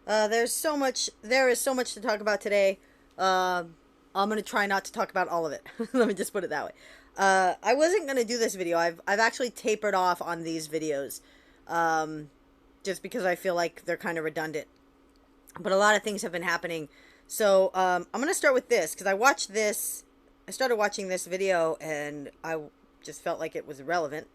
There is so much to talk about today. I'm gonna try not to talk about all of it. Let me just put it that way. I wasn't gonna do this video. I've actually tapered off on these videos, um, just because I feel like they're kind of redundant. But a lot of things have been happening. So I'm gonna start with this because I watched this. I started watching this video and I just felt like it was relevant.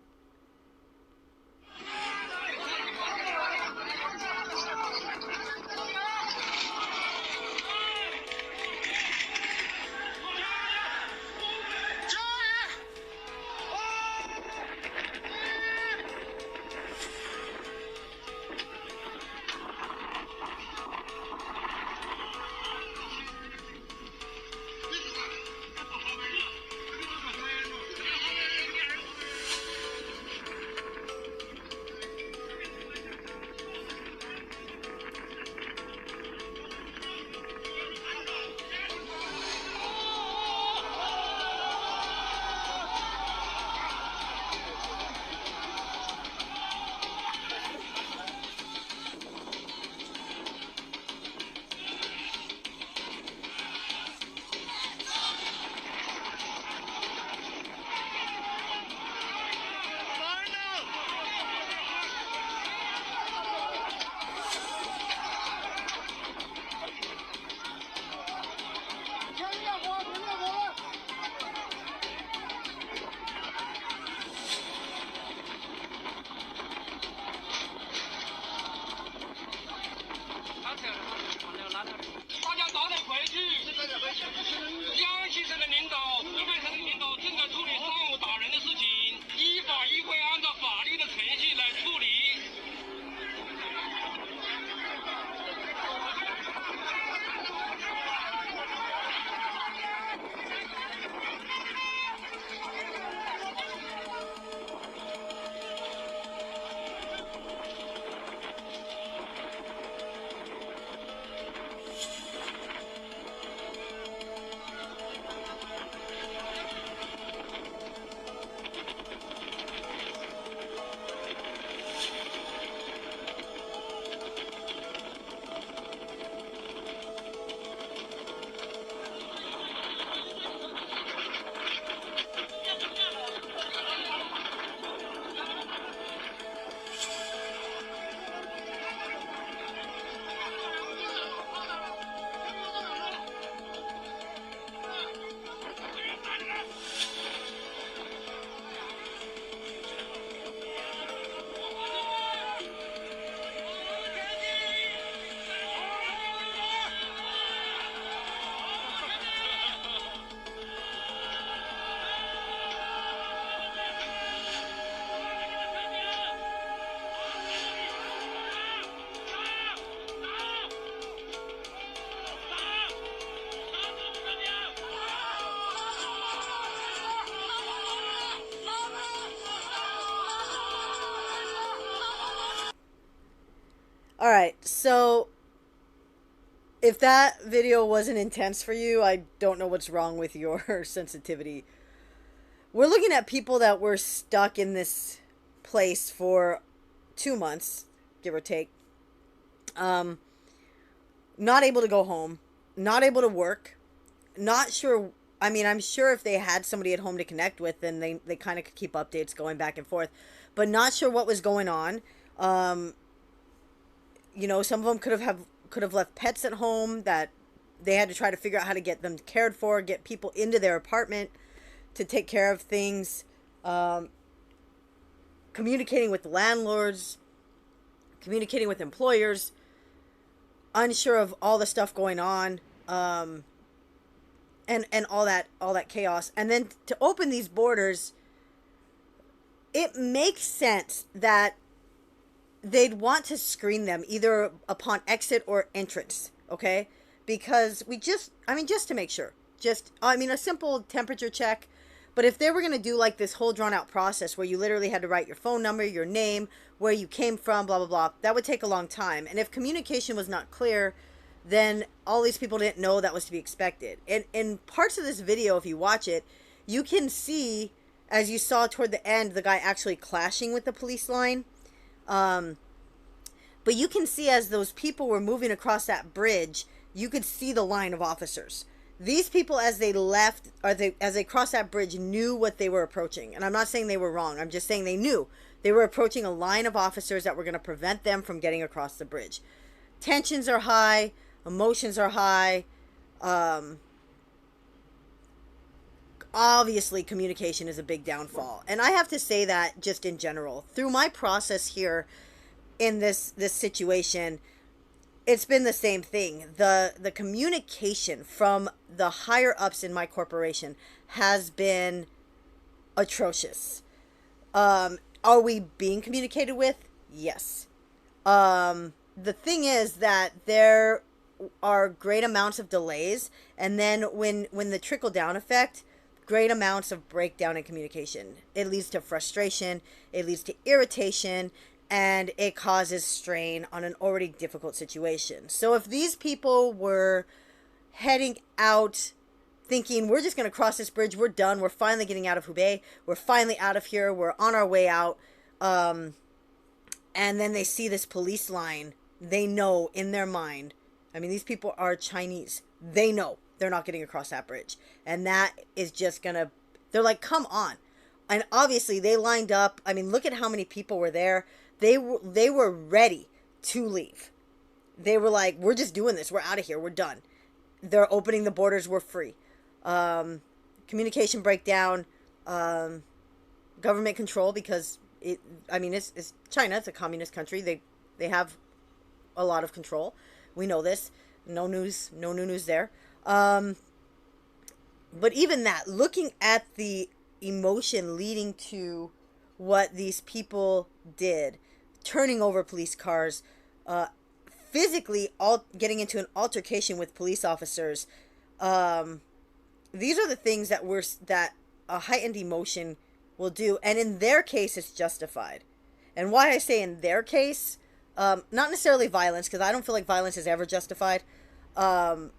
All right, so if that video wasn't intense for you, I don't know what's wrong with your sensitivity. We're looking at people that were stuck in this place for 2 months, give or take. Um, Not able to go home, not able to work, not sure. I mean, I'm sure if they had somebody at home to connect with, then they kind of could keep updates going back and forth, but not sure what was going on. Um, some of them could have left pets at home that they had to try to figure out how to get them cared for, get people into their apartment to take care of things, um, communicating with landlords, communicating with employers, unsure of all the stuff going on, and all that chaos. And then to open these borders, it makes sense that they'd want to screen them either upon exit or entrance, okay? Because just to make sure. A simple temperature check. But if they were going to do like this whole drawn out process where you literally had to write your phone number, your name, where you came from, blah, blah, blah, that would take a long time. And if communication was not clear, then all these people didn't know that was to be expected. And in parts of this video, if you watch it, you can see, as you saw toward the end, the guy actually clashing with the police line. But But you can see as those people were moving across that bridge, you could see the line of officers. These people, as they left, or as they crossed that bridge, knew what they were approaching. And I'm not saying they were wrong. I'm just saying they knew. They were approaching a line of officers that were going to prevent them from getting across the bridge. Tensions are high. Emotions are high. Obviously, communication is a big downfall. And I have to say that just in general. Through my process here in this situation, it's been the same thing. The communication from the higher ups in my corporation has been atrocious. Are we being communicated with? Yes. The thing is that there are great amounts of delays, and then when the trickle down effect, great amounts of breakdown in communication. It leads to frustration, it leads to irritation, and it causes strain on an already difficult situation. So if these people were heading out thinking, we're just going to cross this bridge, we're done, we're finally getting out of Hubei, we're finally out of here, we're on our way out, and then they see this police line, they know in their mind, I mean, these people are Chinese, they know they're not getting across that bridge, and that is just going to, they're like, come on. And obviously they lined up. I mean, look at how many people were there. They were ready to leave. They were like, we're just doing this. We're out of here. We're done. They're opening the borders. We're free. Communication breakdown. Government control, because it's China. It's a communist country. They have a lot of control. We know this. No new news there. But even that, looking at the emotion leading to what these people did, turning over police cars, physically getting into an altercation with police officers, these are the things that a heightened emotion will do, and in their case it's justified. And why I say in their case, not necessarily violence, because I don't feel like violence is ever justified, but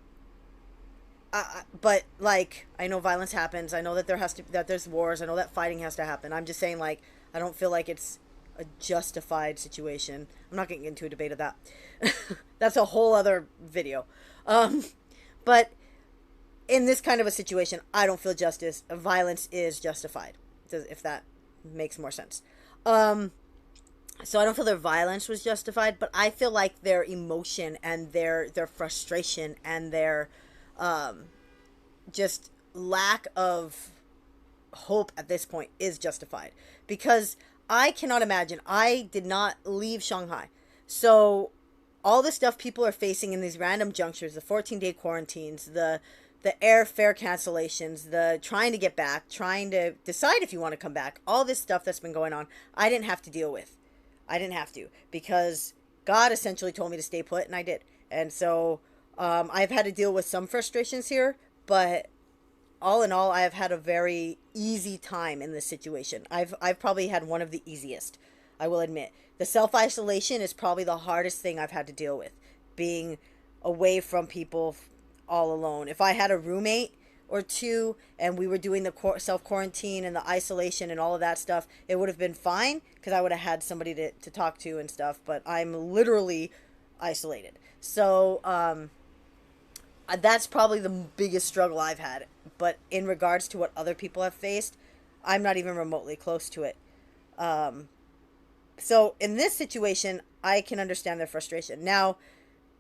like, I know violence happens, I know that there's wars, I know that fighting has to happen. I'm just saying, like, I don't feel like it's a justified situation. I'm not getting into a debate of that. That's a whole other video. But in this kind of a situation, I don't feel violence is justified, if that makes more sense. So I don't feel their violence was justified, but I feel like their emotion and their frustration and their just lack of hope at this point is justified, because I cannot imagine. I did not leave Shanghai, so all the stuff people are facing in these random junctures, the 14-day quarantines, the airfare cancellations, the trying to get back, trying to decide if you want to come back, all this stuff that's been going on, I didn't have to deal with. I didn't have to, because God essentially told me to stay put, and I did. And so I've had to deal with some frustrations here, but all in all, I have had a very easy time in this situation. I've probably had one of the easiest, I will admit. The self-isolation is probably the hardest thing I've had to deal with, being away from people all alone. If I had a roommate or two and we were doing the self-quarantine and the isolation and all of that stuff, it would have been fine, because I would have had somebody to talk to and stuff, but I'm literally isolated. So that's probably the biggest struggle I've had. But in regards to what other people have faced, I'm not even remotely close to it. So in this situation, I can understand their frustration. Now,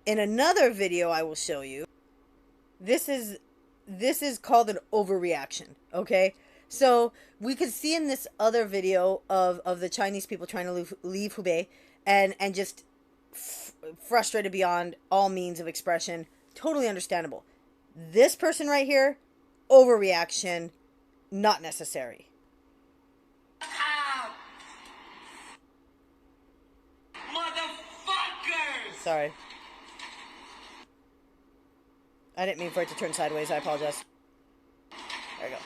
in another video I will show you, this is called an overreaction, okay? So we could see in this other video of the Chinese people trying to leave Hubei and just frustrated beyond all means of expression. Totally understandable. This person right here, overreaction, not necessary. Motherfuckers! Sorry. I didn't mean for it to turn sideways. I apologize. There we go.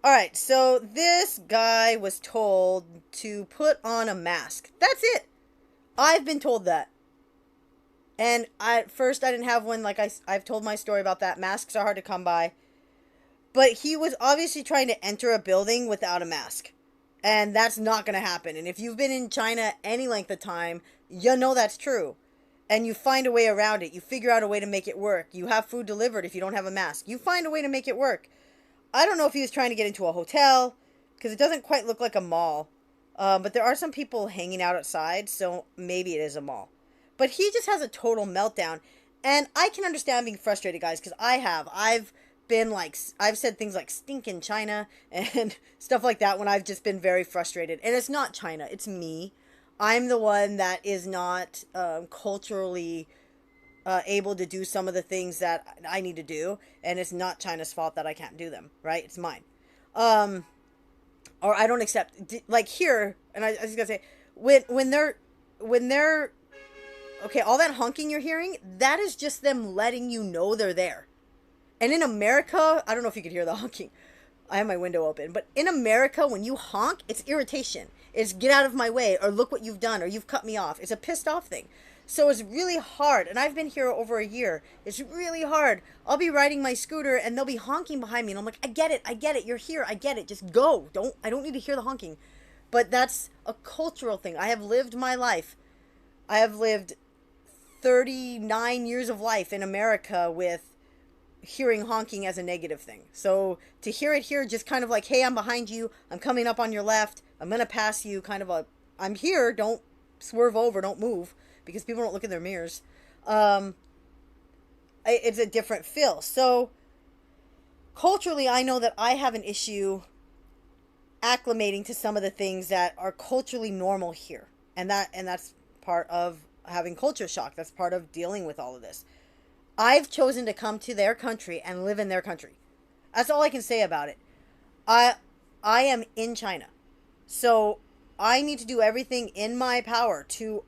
Alright, so this guy was told to put on a mask. That's it. I've been told that. And at first I didn't have one. Like I've told my story about that. Masks are hard to come by. But he was obviously trying to enter a building without a mask. And that's not going to happen. And if you've been in China any length of time, you know that's true. And you find a way around it. You figure out a way to make it work. You have food delivered if you don't have a mask. You find a way to make it work. I don't know if he was trying to get into a hotel, because it doesn't quite look like a mall. But there are some people hanging out outside, so maybe it is a mall. But he just has a total meltdown. And I can understand being frustrated, guys, because I've been like, I've said things like stinking China and stuff like that when I've just been very frustrated. And it's not China, it's me. I'm the one that is not culturally able to do some of the things that I need to do. And it's not China's fault that I can't do them, right? It's mine. Or I don't accept, like here, and I was just gonna say, when they're, okay, all that honking you're hearing, that is just them letting you know they're there. And in America, I don't know if you could hear the honking. I have my window open. But in America, when you honk, it's irritation. It's get out of my way, or look what you've done, or you've cut me off. It's a pissed off thing. So it's really hard. And I've been here over a year. It's really hard. I'll be riding my scooter and they'll be honking behind me. And I'm like, I get it. You're here. I get it. Just go. I don't need to hear the honking. But that's a cultural thing. I have lived my life. I have lived 39 years of life in America with hearing honking as a negative thing. So to hear it here, just kind of like, hey, I'm behind you. I'm coming up on your left. I'm going to pass you, kind of a, I'm here. Don't swerve over. Don't move, because people don't look in their mirrors. It's a different feel. So culturally, I know that I have an issue acclimating to some of the things that are culturally normal here. And that's part of having culture shock. That's part of dealing with all of this. I've chosen to come to their country and live in their country. That's all I can say about it. I am in China. So I need to do everything in my power to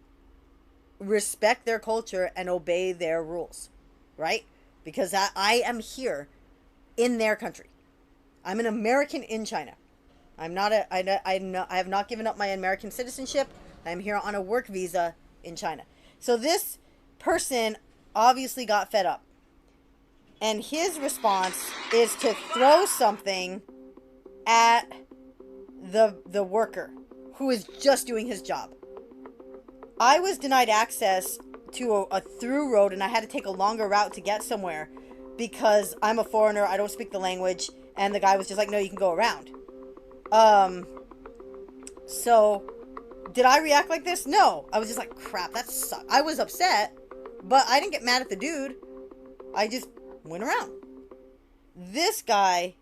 respect their culture and obey their rules, right? Because I am here in their country. I'm an American in China. I have not given up my American citizenship. I'm here on a work visa in China. So this person obviously got fed up. And his response is to throw something at the worker who is just doing his job. I was denied access to a through road, and I had to take a longer route to get somewhere because I'm a foreigner, I don't speak the language, and the guy was just like, no, you can go around. So did I react like this? No. I was just like, crap, that sucks. I was upset, but I didn't get mad at the dude. I just went around. This guy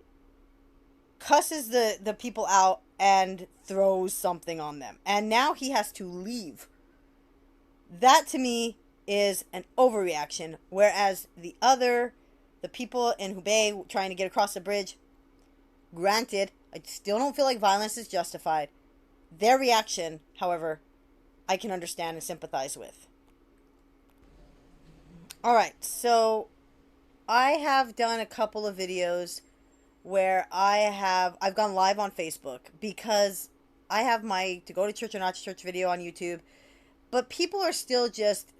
cusses the people out and throws something on them. And now he has to leave. That to me is an overreaction. Whereas the people in Hubei trying to get across the bridge, granted, I still don't feel like violence is justified. Their reaction, however, I can understand and sympathize with. Alright, so I have done a couple of videos where I've gone live on Facebook because I have my to go to church or not to church video on YouTube, but people are still just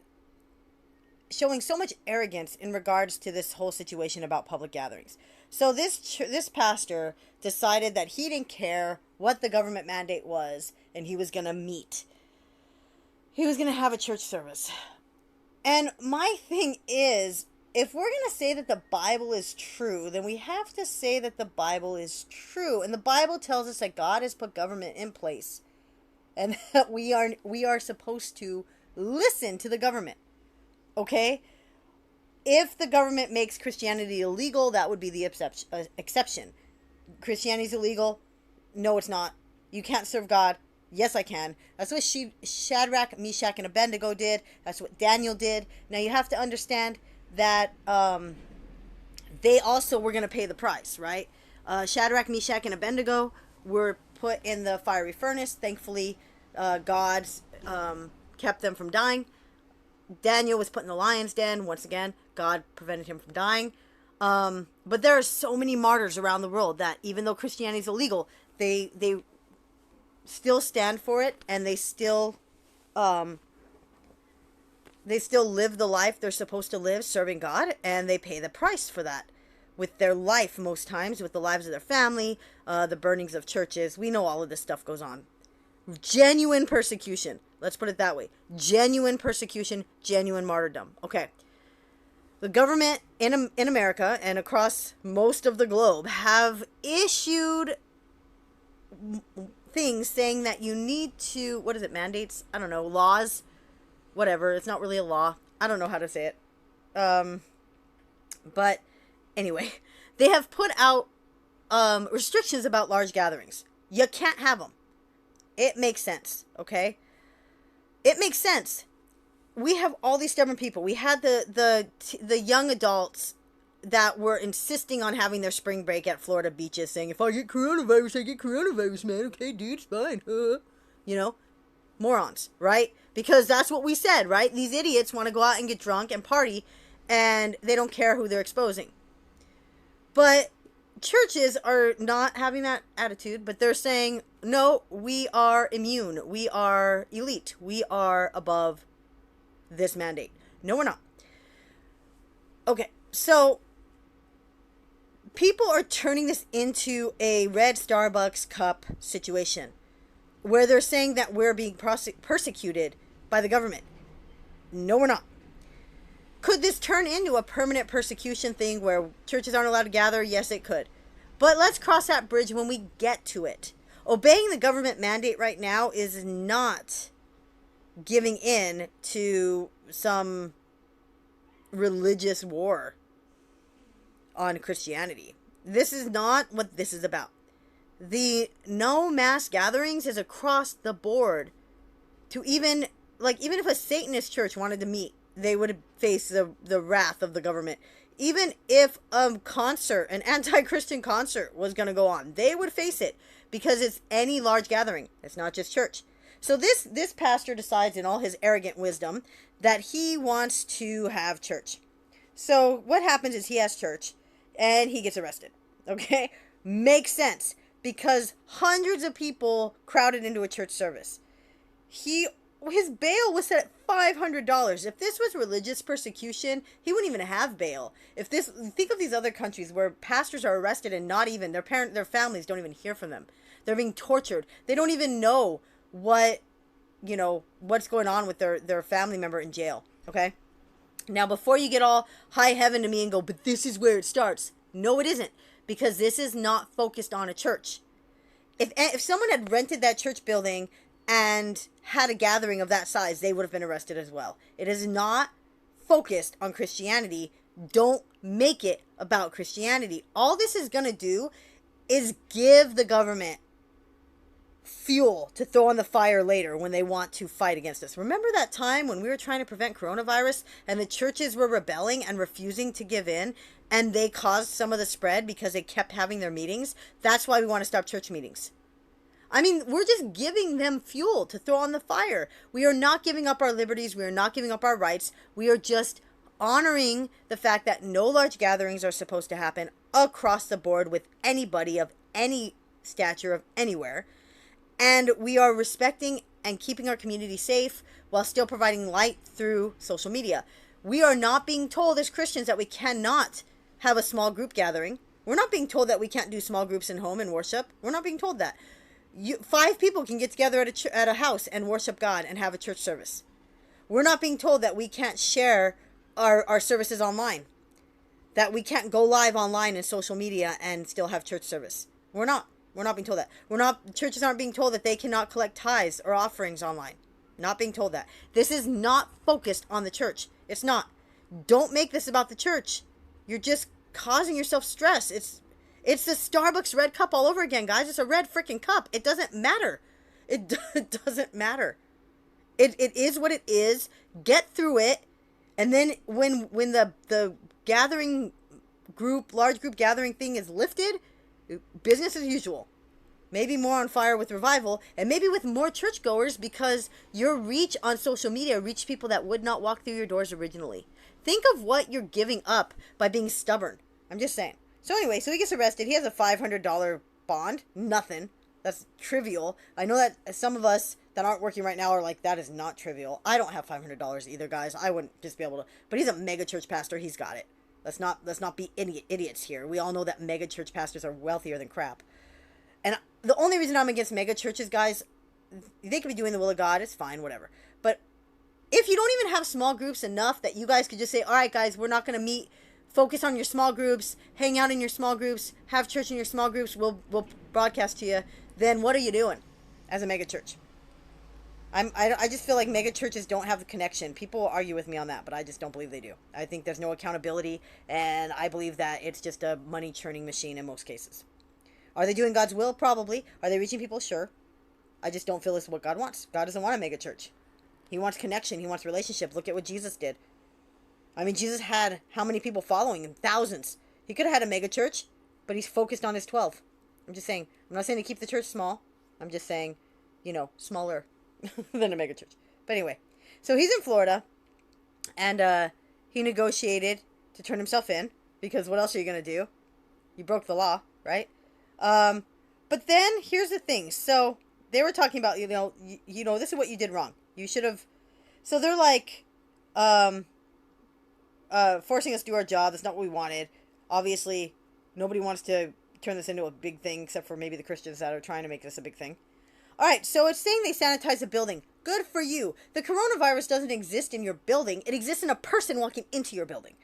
showing so much arrogance in regards to this whole situation about public gatherings. So this pastor decided that he didn't care what the government mandate was, and he was going to meet. He was going to have a church service. And my thing is, if we're going to say that the Bible is true, then we have to say that the Bible is true. And the Bible tells us that God has put government in place. And that we are supposed to listen to the government. Okay? If the government makes Christianity illegal, that would be the exception. Christianity is illegal. No, it's not. You can't serve God. Yes, I can. That's what Shadrach, Meshach, and Abednego did. That's what Daniel did. Now, you have to understand that they also were going to pay the price, right? Shadrach, Meshach, and Abednego were put in the fiery furnace. Thankfully, God kept them from dying. Daniel was put in the lion's den. Once again, God prevented him from dying. But there are so many martyrs around the world that even though Christianity is illegal, they still stand for it, and they still live the life they're supposed to live, serving God, and they pay the price for that. with their life most times, with the lives of their family, the burnings of churches. We know all of this stuff goes on. Genuine persecution. Let's put it that way. Genuine persecution, genuine martyrdom. Okay. The government in America and across most of the globe have issued things saying that you need to, what is it, mandates? I don't know, laws, whatever. It's not really a law. I don't know how to say it. But anyway, they have put out restrictions about large gatherings. You can't have them. It makes sense, okay? It makes sense. We have all these stubborn people. We had the young adults that were insisting on having their spring break at Florida beaches, saying, if I get coronavirus, I get coronavirus, man. Okay, dude, it's fine. You know, morons, right? Because that's what we said, right? These idiots want to go out and get drunk and party, and they don't care who they're exposing. But churches are not having that attitude, but they're saying, no, we are immune. We are elite. We are above this mandate. No, we're not. Okay, so people are turning this into a red Starbucks cup situation where they're saying that we're being persecuted by the government. No, we're not. Could this turn into a permanent persecution thing where churches aren't allowed to gather? Yes, it could. But let's cross that bridge when we get to it. Obeying the government mandate right now is not giving in to some religious war on Christianity. This is not what this is about. The no mass gatherings is across the board. To even if a Satanist church wanted to meet, they would face the wrath of the government. Even if a concert, an anti-Christian concert was going to go on, they would face it because it's any large gathering. It's not just church. So this pastor decides in all his arrogant wisdom that he wants to have church. So what happens is he has church and he gets arrested. Okay? Makes sense because hundreds of people crowded into a church service. His bail was set at $500. If this was religious persecution, he wouldn't even have bail. Think of these other countries where pastors are arrested and not even their families don't even hear from them. They're being tortured. They don't even know what's going on with their family member in jail. Okay? Now, before you get all high heaven to me and go, but this is where it starts. No, it isn't, because this is not focused on a church. If someone had rented that church building and had a gathering of that size, they would have been arrested as well. It is not focused on Christianity. Don't make it about Christianity. All this is going to do is give the government fuel to throw on the fire later when they want to fight against us. Remember that time when we were trying to prevent coronavirus and the churches were rebelling and refusing to give in, and they caused some of the spread because they kept having their meetings? That's why we want to stop church meetings. I mean, we're just giving them fuel to throw on the fire. We are not giving up our liberties. We are not giving up our rights. We are just honoring the fact that no large gatherings are supposed to happen across the board with anybody of any stature of anywhere. And we are respecting and keeping our community safe while still providing light through social media. We are not being told as Christians that we cannot have a small group gathering. We're not being told that we can't do small groups in home and worship. We're not being told that. 5 people can get together at a house and worship God and have a church service. We're not being told that we can't share our services online, that we can't go live online in social media and still have church service. We're not being told that. Churches aren't being told that they cannot collect tithes or offerings online. Not being told that. This is not focused on the church. It's not. Don't make this about the church. You're just causing yourself stress. It's the Starbucks red cup all over again, guys. It's a red freaking cup. It doesn't matter. It doesn't matter. It is what it is. Get through it. And then when the gathering group, large group gathering thing is lifted, business as usual. Maybe more on fire with revival, and maybe with more churchgoers, because your reach on social media reached people that would not walk through your doors originally. Think of what you're giving up by being stubborn. I'm just saying. So anyway, so he gets arrested. He has a $500 bond. Nothing. That's trivial. I know that some of us that aren't working right now are like, that is not trivial. I don't have $500 either, guys. I wouldn't just be able to. But he's a mega church pastor. He's got it. Let's not be idiots here. We all know that mega church pastors are wealthier than crap. And the only reason I'm against mega churches, guys, they could be doing the will of God. It's fine, whatever. But if you don't even have small groups enough that you guys could just say, all right, guys, we're not going to meet. Focus on your small groups. Hang out in your small groups. Have church in your small groups. We'll broadcast to you. Then what are you doing as a mega church? I just feel like mega churches don't have the connection. People argue with me on that, but I just don't believe they do. I think there's no accountability, and I believe that it's just a money churning machine in most cases. Are they doing God's will? Probably. Are they reaching people? Sure. I just don't feel this is what God wants. God doesn't want a mega church. He wants connection. He wants relationship. Look at what Jesus did. I mean, Jesus had how many people following him? Thousands. He could have had a mega church, but he's focused on his 12. I'm just saying. I'm not saying to keep the church small. I'm just saying, smaller than a mega church. But anyway, so he's in Florida, and he negotiated to turn himself in, because what else are you going to do? You broke the law, right? But then here's the thing. So they were talking about, this is what you did wrong. You should have. So they're like, forcing us to do our job. That's not what we wanted. Obviously, nobody wants to turn this into a big thing, except for maybe the Christians that are trying to make this a big thing. All right, so it's saying they sanitize the building. Good for you. The coronavirus doesn't exist in your building. It exists in a person walking into your building.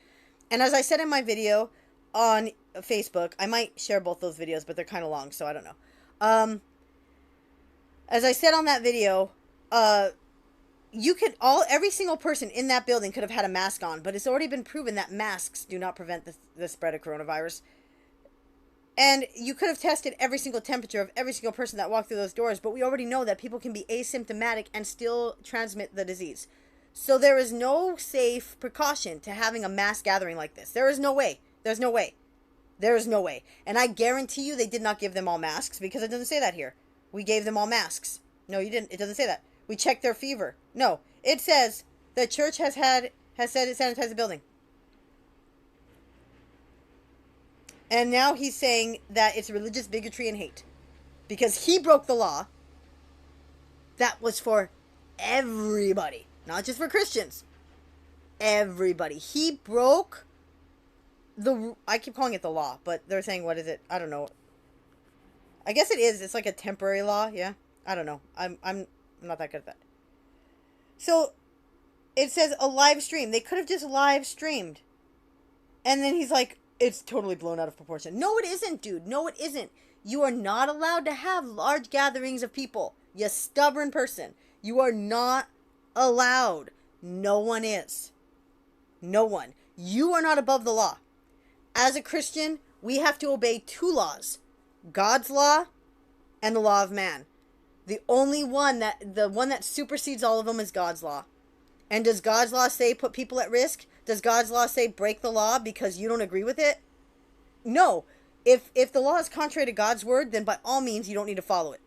And as I said in my video on Facebook, I might share both those videos, but they're kind of long, so I don't know. As I said on that video, every single person in that building could have had a mask on, but it's already been proven that masks do not prevent the spread of coronavirus. And you could have tested every single temperature of every single person that walked through those doors, but we already know that people can be asymptomatic and still transmit the disease. So there is no safe precaution to having a mass gathering like this. There is no way. There's no way. There is no way. And I guarantee you they did not give them all masks, because it doesn't say that here. We gave them all masks. No, you didn't. It doesn't say that. We checked their fever. No, it says the church has said it sanitized the building. And now he's saying that it's religious bigotry and hate, because he broke the law that was for everybody, not just for Christians. Everybody. He broke I keep calling it the law, but they're saying, what is it? I don't know. I guess it is. It's like a temporary law. Yeah. I don't know. I'm not that good at that. So it says a live stream. They could have just live streamed. And then he's like, it's totally blown out of proportion. No, it isn't, dude. No, it isn't. You are not allowed to have large gatherings of people. You stubborn person. You are not allowed. No one is. No one. You are not above the law. As a Christian, we have to obey two laws. God's law and the law of man. The one that supersedes all of them is God's law. And does God's law say put people at risk? Does God's law say break the law because you don't agree with it? No. If the law is contrary to God's word, then by all means you don't need to follow it.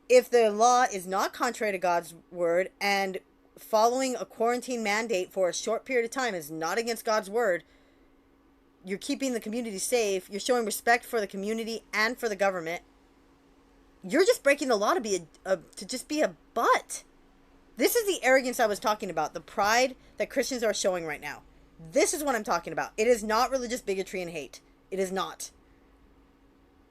If the law is not contrary to God's word, and following a quarantine mandate for a short period of time is not against God's word, you're keeping the community safe, you're showing respect for the community and for the government, you're just breaking the law to just be a butt. This is the arrogance I was talking about, the pride that Christians are showing right now. This is what I'm talking about. It is not religious bigotry and hate. It is not.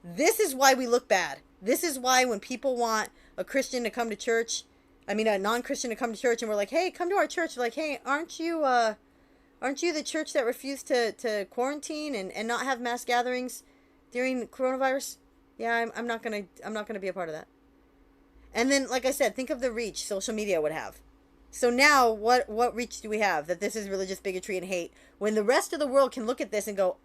This is why we look bad. This is why when people want a Christian to come to church, a non-Christian to come to church, and we're like, hey, come to our church. They're like, hey, aren't you the church that refused to quarantine and not have mass gatherings during the coronavirus? Yeah, I'm not gonna be a part of that. And then, like I said, think of the reach social media would have. So now, what reach do we have that this is religious bigotry and hate, when the rest of the world can look at this and go,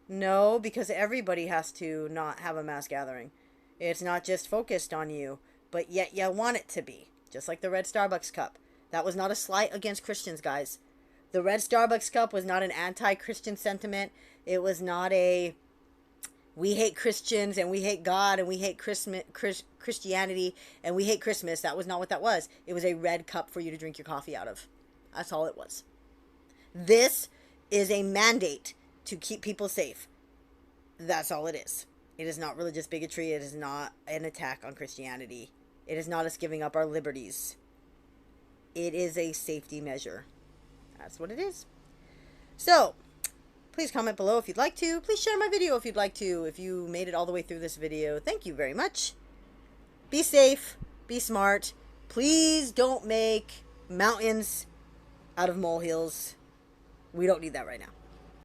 no, because everybody has to not have a mass gathering. It's not just focused on you, but yet you want it to be. Just like the red Starbucks cup. That was not a slight against Christians, guys. The red Starbucks cup was not an anti-Christian sentiment. It was not a we hate Christians and we hate God and we hate Christianity and we hate Christmas. That was not what that was. It was a red cup for you to drink your coffee out of. That's all it was. This is a mandate to keep people safe. That's all it is. It is not religious bigotry. It is not an attack on Christianity. It is not us giving up our liberties. It is a safety measure. That's what it is. So, please comment below if you'd like to. Please share my video if you'd like to. If you made it all the way through this video, thank you very much. Be safe. Be smart. Please don't make mountains out of molehills. We don't need that right now.